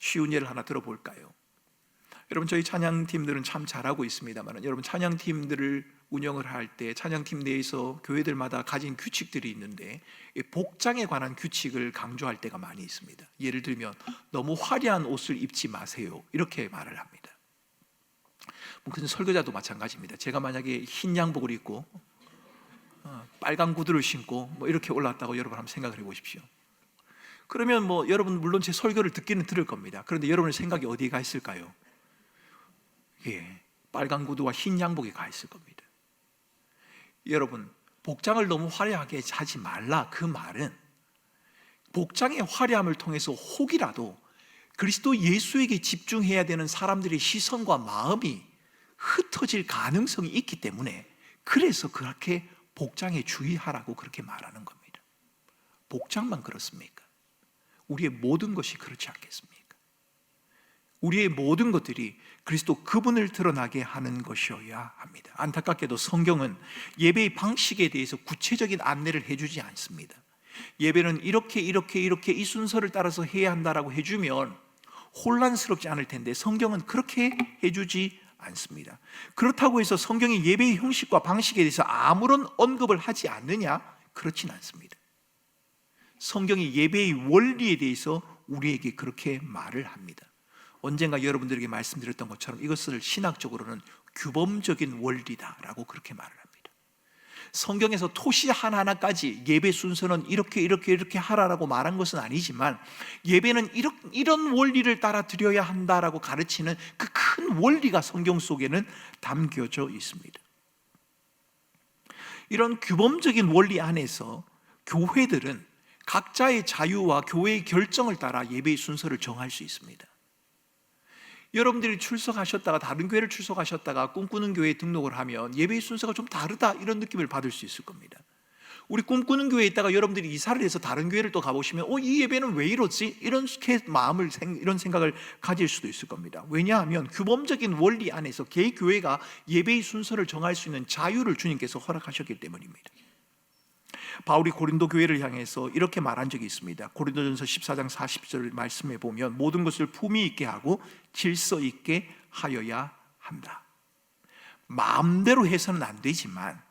쉬운 예를 하나 들어볼까요? 여러분, 저희 찬양팀들은 참 잘하고 있습니다만, 여러분, 찬양팀들을 운영을 할 때 찬양팀 내에서 교회들마다 가진 규칙들이 있는데 복장에 관한 규칙을 강조할 때가 많이 있습니다. 예를 들면 너무 화려한 옷을 입지 마세요, 이렇게 말을 합니다. 그것은 설교자도 마찬가지입니다. 제가 만약에 흰 양복을 입고 빨간 구두를 신고 이렇게 올라왔다고 여러분 한번 생각을 해보십시오. 그러면 뭐 여러분 물론 제 설교를 듣기는 들을 겁니다. 그런데 여러분의 생각이 어디에 가 있을까요? 예, 빨간 구두와 흰 양복에 가 있을 겁니다. 여러분, 복장을 너무 화려하게 하지 말라, 그 말은 복장의 화려함을 통해서 혹이라도 그리스도 예수에게 집중해야 되는 사람들의 시선과 마음이 흩어질 가능성이 있기 때문에, 그래서 그렇게 복장에 주의하라고 그렇게 말하는 겁니다. 복장만 그렇습니까? 우리의 모든 것이 그렇지 않겠습니까? 우리의 모든 것들이 그리스도 그분을 드러나게 하는 것이어야 합니다. 안타깝게도 성경은 예배의 방식에 대해서 구체적인 안내를 해주지 않습니다. 예배는 이렇게 이 순서를 따라서 해야 한다라고 해주면 혼란스럽지 않을 텐데 성경은 그렇게 해주지 않습니다. 그렇다고 해서 성경이 예배의 형식과 방식에 대해서 아무런 언급을 하지 않느냐? 그렇진 않습니다. 성경이 예배의 원리에 대해서 우리에게 그렇게 말을 합니다. 언젠가 여러분들에게 말씀드렸던 것처럼 이것을 신학적으로는 규범적인 원리다라고 그렇게 말을 합니다. 성경에서 토시 하나하나까지 예배 순서는 이렇게 하라라고 말한 것은 아니지만, 예배는 이런 원리를 따라 드려야 한다라고 가르치는 그 큰 원리가 성경 속에는 담겨져 있습니다. 이런 규범적인 원리 안에서 교회들은 각자의 자유와 교회의 결정을 따라 예배의 순서를 정할 수 있습니다. 여러분들이 출석하셨다가 다른 교회를 출석하셨다가 꿈꾸는 교회에 등록을 하면 예배의 순서가 좀 다르다, 이런 느낌을 받을 수 있을 겁니다. 우리 꿈꾸는 교회에 있다가 여러분들이 이사를 해서 다른 교회를 또 가보시면 이 예배는 왜 이러지? 이런 생각을 가질 수도 있을 겁니다. 왜냐하면 규범적인 원리 안에서 개 교회가 예배의 순서를 정할 수 있는 자유를 주님께서 허락하셨기 때문입니다. 바울이 고린도 교회를 향해서 이렇게 말한 적이 있습니다. 고린도전서 14장 40절 말씀에 보면 모든 것을 품위 있게 하고 질서 있게 하여야 한다. 마음대로 해서는 안 되지만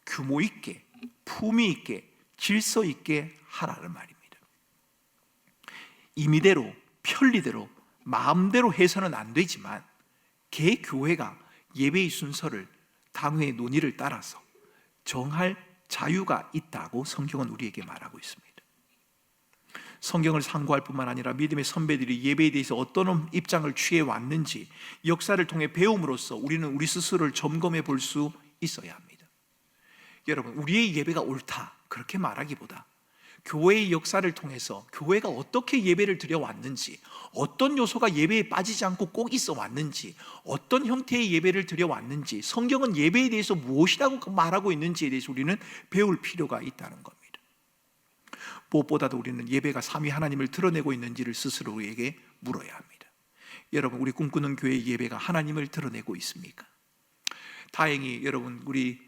규모 있게, 품위 있게, 질서 있게 하라는 말입니다. 임의대로, 편리대로, 마음대로 해서는 안 되지만 개 교회가 예배의 순서를 당회의 논의를 따라서 정할 자유가 있다고 성경은 우리에게 말하고 있습니다. 성경을 상고할 뿐만 아니라 믿음의 선배들이 예배에 대해서 어떤 입장을 취해 왔는지 역사를 통해 배움으로써 우리는 우리 스스로를 점검해 볼 수 있어야 합니다. 여러분, 우리의 예배가 옳다 그렇게 말하기보다 교회의 역사를 통해서 교회가 어떻게 예배를 드려왔는지, 어떤 요소가 예배에 빠지지 않고 꼭 있어 왔는지, 어떤 형태의 예배를 드려왔는지, 성경은 예배에 대해서 무엇이라고 말하고 있는지에 대해서 우리는 배울 필요가 있다는 겁니다. 무엇보다도 우리는 예배가 삼위 하나님을 드러내고 있는지를 스스로 우리에게 물어야 합니다. 여러분, 우리 꿈꾸는 교회의 예배가 하나님을 드러내고 있습니까? 다행히 여러분, 우리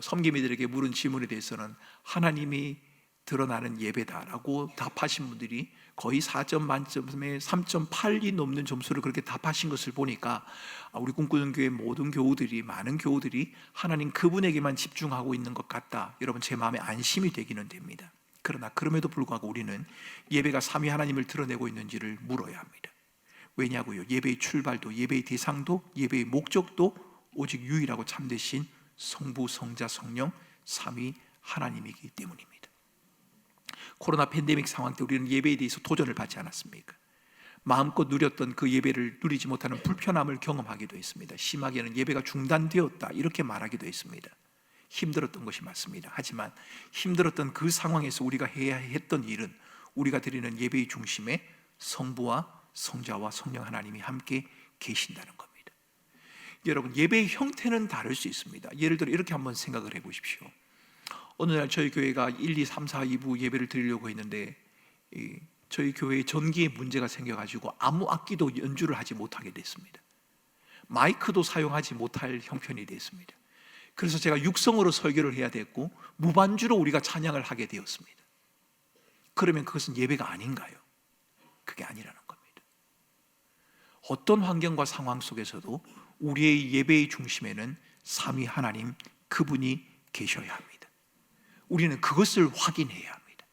섬기미들에게 물은 질문에 대해서는 하나님이 드러나는 예배다라고 답하신 분들이 거의 4점 만점에 3.8이 넘는 점수를 그렇게 답하신 것을 보니까 우리 꿈꾸는 교회 모든 교우들이, 많은 교우들이 하나님 그분에게만 집중하고 있는 것 같다. 여러분, 제 마음에 안심이 되기는 됩니다. 그러나 그럼에도 불구하고 우리는 예배가 삼위 하나님을 드러내고 있는지를 물어야 합니다. 왜냐고요? 예배의 출발도, 예배의 대상도, 예배의 목적도 오직 유일하고 참되신 성부, 성자, 성령 삼위 하나님이기 때문입니다. 코로나 팬데믹 상황 때 우리는 예배에 대해서 도전을 받지 않았습니까? 마음껏 누렸던 그 예배를 누리지 못하는 불편함을 경험하기도 했습니다. 심하게는 예배가 중단되었다 이렇게 말하기도 했습니다. 힘들었던 것이 맞습니다. 하지만 힘들었던 그 상황에서 우리가 해야 했던 일은 우리가 드리는 예배의 중심에 성부와 성자와 성령 하나님이 함께 계신다는 겁니다. 여러분, 예배의 형태는 다를 수 있습니다. 예를 들어 이렇게 한번 생각을 해보십시오. 어느 날 저희 교회가 1, 2, 3, 4, 2부 예배를 드리려고 했는데 저희 교회에 전기에 문제가 생겨가지고 아무 악기도 연주를 하지 못하게 됐습니다. 마이크도 사용하지 못할 형편이 됐습니다. 그래서 제가 육성으로 설교를 해야 됐고 무반주로 우리가 찬양을 하게 되었습니다. 그러면 그것은 예배가 아닌가요? 그게 아니라는 겁니다. 어떤 환경과 상황 속에서도 우리의 예배의 중심에는 삼위 하나님 그분이 계셔야 합니다. 우리는 그것을 확인해야 합니다.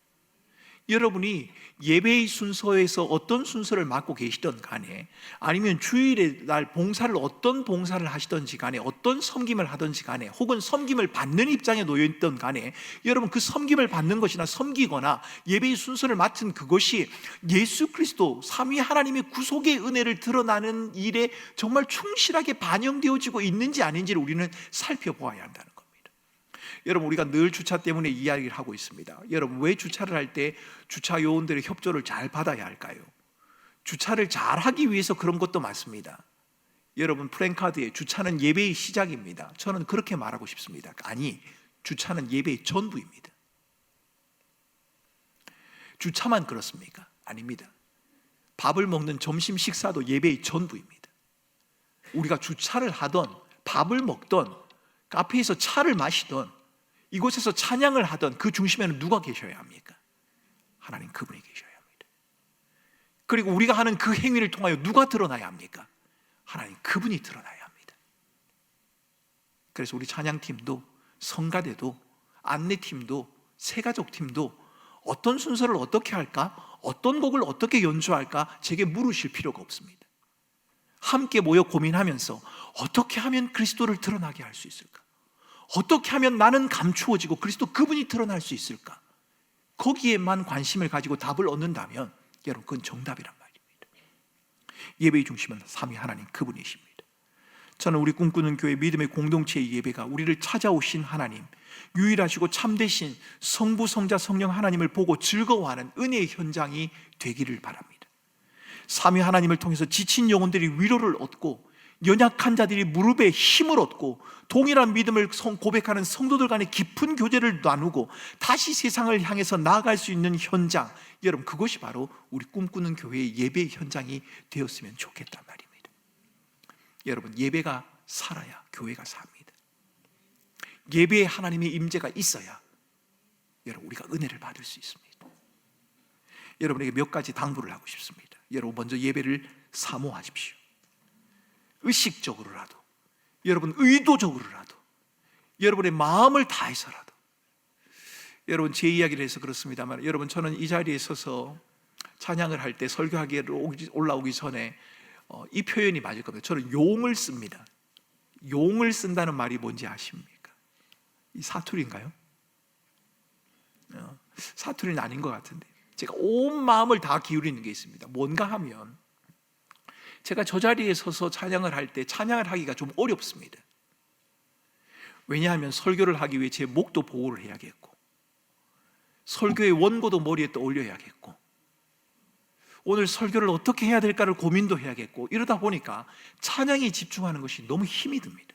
여러분이 예배의 순서에서 어떤 순서를 맡고 계시던 간에, 아니면 주일의 날 봉사를 어떤 봉사를 하시던지 간에, 어떤 섬김을 하던지 간에, 혹은 섬김을 받는 입장에 놓여 있던 간에, 여러분 그 섬김을 받는 것이나 섬기거나 예배의 순서를 맡은 그것이 예수 그리스도 삼위 하나님의 구속의 은혜를 드러나는 일에 정말 충실하게 반영되어지고 있는지 아닌지를 우리는 살펴보아야 한다는 겁니다. 여러분, 우리가 늘 주차 때문에 이야기를 하고 있습니다. 여러분, 왜 주차를 할 때 주차 요원들의 협조를 잘 받아야 할까요? 주차를 잘 하기 위해서 그런 것도 맞습니다. 여러분, 프랭카드에 주차는 예배의 시작입니다. 저는 그렇게 말하고 싶습니다. 아니, 주차는 예배의 전부입니다. 주차만 그렇습니까? 아닙니다. 밥을 먹는 점심 식사도 예배의 전부입니다. 우리가 주차를 하던, 밥을 먹던, 카페에서 차를 마시던, 이곳에서 찬양을 하던 그 중심에는 누가 계셔야 합니까? 하나님 그분이 계셔야 합니다. 그리고 우리가 하는 그 행위를 통하여 누가 드러나야 합니까? 하나님 그분이 드러나야 합니다. 그래서 우리 찬양팀도, 성가대도, 안내팀도, 새가족팀도 어떤 순서를 어떻게 할까? 어떤 곡을 어떻게 연주할까? 제게 물으실 필요가 없습니다. 함께 모여 고민하면서 어떻게 하면 그리스도를 드러나게 할 수 있을까? 어떻게 하면 나는 감추어지고 그리스도 그분이 드러날 수 있을까? 거기에만 관심을 가지고 답을 얻는다면 여러분 그건 정답이란 말입니다. 예배의 중심은 삼위 하나님 그분이십니다. 저는 우리 꿈꾸는 교회 믿음의 공동체의 예배가 우리를 찾아오신 하나님, 유일하시고 참되신 성부, 성자, 성령 하나님을 보고 즐거워하는 은혜의 현장이 되기를 바랍니다. 삼위 하나님을 통해서 지친 영혼들이 위로를 얻고, 연약한 자들이 무릎에 힘을 얻고, 동일한 믿음을 고백하는 성도들 간의 깊은 교제를 나누고 다시 세상을 향해서 나아갈 수 있는 현장, 여러분 그것이 바로 우리 꿈꾸는 교회의 예배의 현장이 되었으면 좋겠단 말입니다. 여러분, 예배가 살아야 교회가 삽니다. 예배에 하나님의 임재가 있어야 여러분 우리가 은혜를 받을 수 있습니다. 여러분에게 몇 가지 당부를 하고 싶습니다. 여러분, 먼저 예배를 사모하십시오. 의식적으로라도, 여러분 의도적으로라도, 여러분의 마음을 다해서라도. 여러분, 제 이야기를 해서 그렇습니다만, 여러분 저는 이 자리에 서서 찬양을 할 때, 설교하기에 올라오기 전에 이 표현이 맞을 겁니다. 저는 용을 씁니다. 용을 쓴다는 말이 뭔지 아십니까? 이 사투리인가요? 사투리는 아닌 것 같은데, 제가 온 마음을 다 기울이는 게 있습니다. 뭔가 하면 제가 저 자리에 서서 찬양을 할 때 찬양을 하기가 좀 어렵습니다. 왜냐하면 설교를 하기 위해 제 목도 보호를 해야겠고, 설교의 원고도 머리에 떠올려야겠고, 오늘 설교를 어떻게 해야 될까를 고민도 해야겠고, 이러다 보니까 찬양에 집중하는 것이 너무 힘이 듭니다.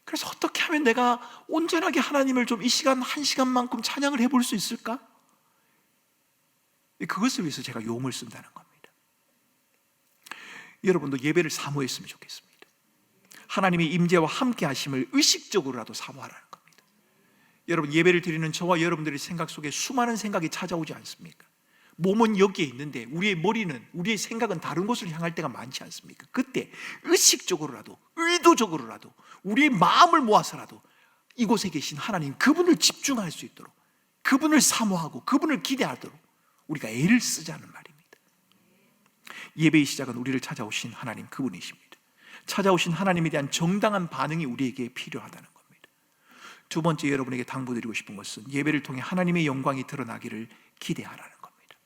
그래서 어떻게 하면 내가 온전하게 하나님을 좀 이 시간 한 시간만큼 찬양을 해볼 수 있을까? 그것을 위해서 제가 용을 쓴다는 겁니다. 여러분도 예배를 사모했으면 좋겠습니다. 하나님의 임재와 함께 하심을 의식적으로라도 사모하라는 겁니다. 여러분, 예배를 드리는 저와 여러분들의 생각 속에 수많은 생각이 찾아오지 않습니까? 몸은 여기에 있는데 우리의 머리는, 우리의 생각은 다른 곳을 향할 때가 많지 않습니까? 그때 의식적으로라도, 의도적으로라도 우리의 마음을 모아서라도 이곳에 계신 하나님 그분을 집중할 수 있도록, 그분을 사모하고 그분을 기대하도록 우리가 애를 쓰자는 말입니다. 예배의 시작은 우리를 찾아오신 하나님 그분이십니다. 찾아오신 하나님에 대한 정당한 반응이 우리에게 필요하다는 겁니다. 두 번째, 여러분에게 당부드리고 싶은 것은 예배를 통해 하나님의 영광이 드러나기를 기대하라는 겁니다.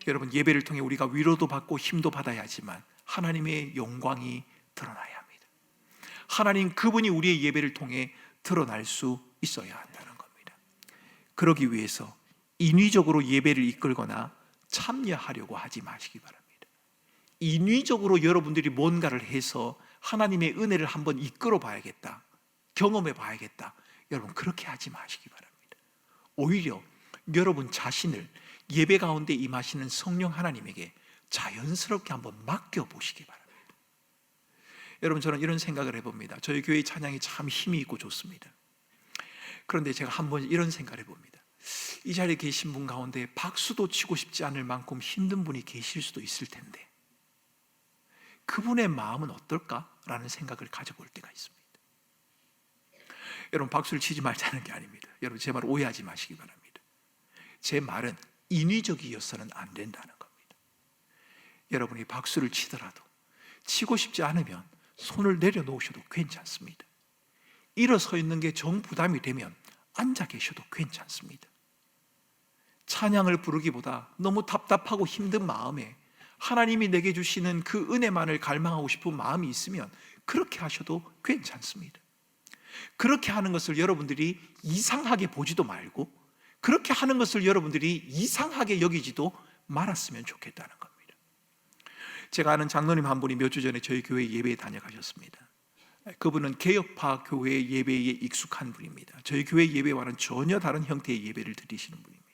여러분, 예배를 통해 우리가 위로도 받고 힘도 받아야 하지만 하나님의 영광이 드러나야 합니다. 하나님 그분이 우리의 예배를 통해 드러날 수 있어야 한다는 겁니다. 그러기 위해서 인위적으로 예배를 이끌거나 참여하려고 하지 마시기 바랍니다. 인위적으로 여러분들이 뭔가를 해서 하나님의 은혜를 한번 이끌어 봐야겠다, 경험해 봐야겠다, 여러분 그렇게 하지 마시기 바랍니다. 오히려 여러분 자신을 예배 가운데 임하시는 성령 하나님에게 자연스럽게 한번 맡겨보시기 바랍니다. 여러분, 저는 이런 생각을 해봅니다. 저희 교회의 찬양이 참 힘이 있고 좋습니다. 그런데 제가 한번 이런 생각을 해봅니다. 이 자리에 계신 분 가운데 박수도 치고 싶지 않을 만큼 힘든 분이 계실 수도 있을 텐데 그분의 마음은 어떨까라는 생각을 가져볼 때가 있습니다. 여러분, 박수를 치지 말자는 게 아닙니다. 여러분, 제 말 오해하지 마시기 바랍니다. 제 말은 인위적이어서는 안 된다는 겁니다. 여러분이 박수를 치더라도 치고 싶지 않으면 손을 내려놓으셔도 괜찮습니다. 일어서 있는 게 정 부담이 되면 앉아 계셔도 괜찮습니다. 찬양을 부르기보다 너무 답답하고 힘든 마음에 하나님이 내게 주시는 그 은혜만을 갈망하고 싶은 마음이 있으면 그렇게 하셔도 괜찮습니다. 그렇게 하는 것을 여러분들이 이상하게 보지도 말고, 그렇게 하는 것을 여러분들이 이상하게 여기지도 말았으면 좋겠다는 겁니다. 제가 아는 장로님 한 분이 몇 주 전에 저희 교회 예배에 다녀가셨습니다. 그분은 개혁파 교회 예배에 익숙한 분입니다. 저희 교회 예배와는 전혀 다른 형태의 예배를 드리시는 분입니다.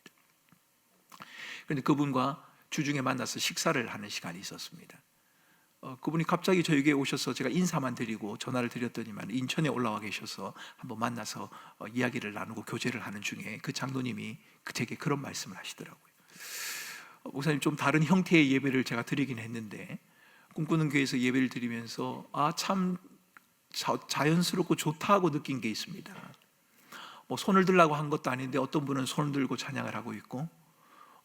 그런데 그분과 주중에 만나서 식사를 하는 시간이 있었습니다. 그분이 갑자기 저에게 오셔서 제가 인사만 드리고 전화를 드렸더니만 인천에 올라와 계셔서 한번 만나서 이야기를 나누고 교제를 하는 중에 그 장로님이 제게 그런 말씀을 하시더라고요. 목사님, 좀 다른 형태의 예배를 제가 드리긴 했는데 꿈꾸는 교회에서 예배를 드리면서 참 자연스럽고 좋다고 느낀 게 있습니다. 손을 들라고 한 것도 아닌데 어떤 분은 손을 들고 찬양을 하고 있고,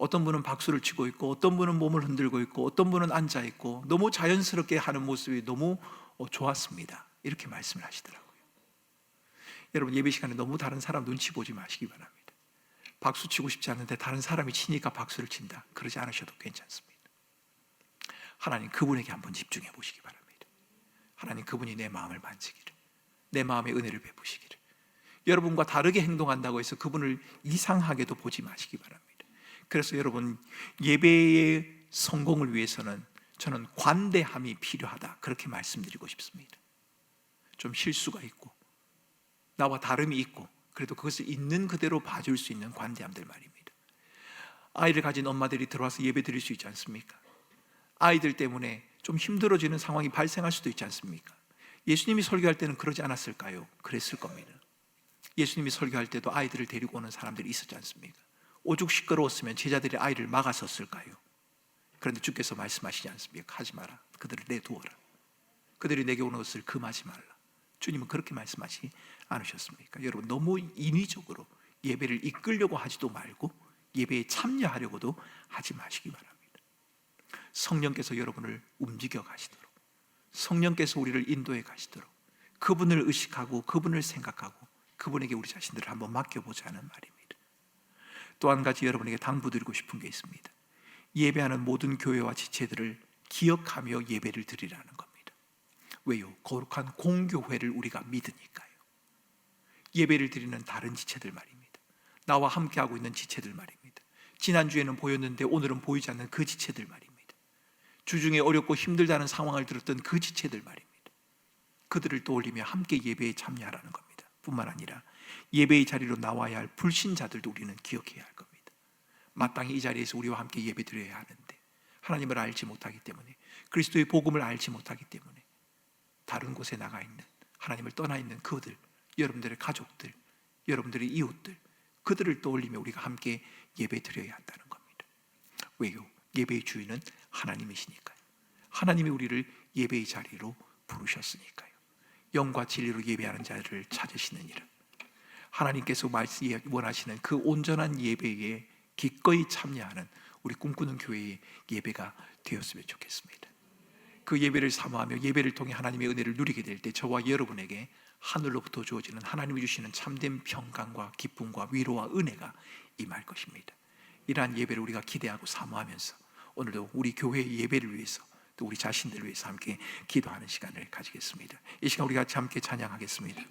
어떤 분은 박수를 치고 있고, 어떤 분은 몸을 흔들고 있고, 어떤 분은 앉아 있고, 너무 자연스럽게 하는 모습이 너무 좋았습니다. 이렇게 말씀을 하시더라고요. 여러분, 예배 시간에 너무 다른 사람 눈치 보지 마시기 바랍니다. 박수 치고 싶지 않은데 다른 사람이 치니까 박수를 친다, 그러지 않으셔도 괜찮습니다. 하나님 그분에게 한번 집중해 보시기 바랍니다. 하나님 그분이 내 마음을 만지기를, 내 마음의 은혜를 베푸시기를. 여러분과 다르게 행동한다고 해서 그분을 이상하게도 보지 마시기 바랍니다. 그래서 여러분, 예배의 성공을 위해서는 저는 관대함이 필요하다, 그렇게 말씀드리고 싶습니다. 좀 실수가 있고 나와 다름이 있고 그래도 그것을 있는 그대로 봐줄 수 있는 관대함들 말입니다. 아이를 가진 엄마들이 들어와서 예배 드릴 수 있지 않습니까? 아이들 때문에 좀 힘들어지는 상황이 발생할 수도 있지 않습니까? 예수님이 설교할 때는 그러지 않았을까요? 그랬을 겁니다. 예수님이 설교할 때도 아이들을 데리고 오는 사람들이 있었지 않습니까? 오죽 시끄러웠으면 제자들이 아이를 막았었을까요? 그런데 주께서 말씀하시지 않습니까? 하지 마라, 그들을 내두어라, 그들이 내게 오는 것을 금하지 말라. 주님은 그렇게 말씀하지 않으셨습니까? 여러분, 너무 인위적으로 예배를 이끌려고 하지도 말고 예배에 참여하려고도 하지 마시기 바랍니다. 성령께서 여러분을 움직여 가시도록, 성령께서 우리를 인도해 가시도록 그분을 의식하고 그분을 생각하고 그분에게 우리 자신들을 한번 맡겨보자는 말입니다. 또 한 가지 여러분에게 당부드리고 싶은 게 있습니다. 예배하는 모든 교회와 지체들을 기억하며 예배를 드리라는 겁니다. 왜요? 거룩한 공교회를 우리가 믿으니까요. 예배를 드리는 다른 지체들 말입니다. 나와 함께하고 있는 지체들 말입니다. 지난주에는 보였는데 오늘은 보이지 않는 그 지체들 말입니다. 주중에 어렵고 힘들다는 상황을 들었던 그 지체들 말입니다. 그들을 떠올리며 함께 예배에 참여하라는 겁니다. 뿐만 아니라 예배의 자리로 나와야 할 불신자들도 우리는 기억해야 할 겁니다. 마땅히 이 자리에서 우리와 함께 예배 드려야 하는데 하나님을 알지 못하기 때문에, 그리스도의 복음을 알지 못하기 때문에 다른 곳에 나가 있는, 하나님을 떠나 있는 그들, 여러분들의 가족들, 여러분들의 이웃들, 그들을 떠올리며 우리가 함께 예배 드려야 한다는 겁니다. 왜요? 예배의 주인은 하나님이시니까요. 하나님이 우리를 예배의 자리로 부르셨으니까요. 영과 진리로 예배하는 자를 찾으시느니라. 하나님께서 원하시는 그 온전한 예배에 기꺼이 참여하는 우리 꿈꾸는 교회의 예배가 되었으면 좋겠습니다. 그 예배를 사모하며 예배를 통해 하나님의 은혜를 누리게 될 때 저와 여러분에게 하늘로부터 주어지는 하나님이 주시는 참된 평강과 기쁨과 위로와 은혜가 임할 것입니다. 이러한 예배를 우리가 기대하고 사모하면서 오늘도 우리 교회의 예배를 위해서, 또 우리 자신들을 위해서 함께 기도하는 시간을 가지겠습니다. 이 시간 우리 같이 함께 찬양하겠습니다.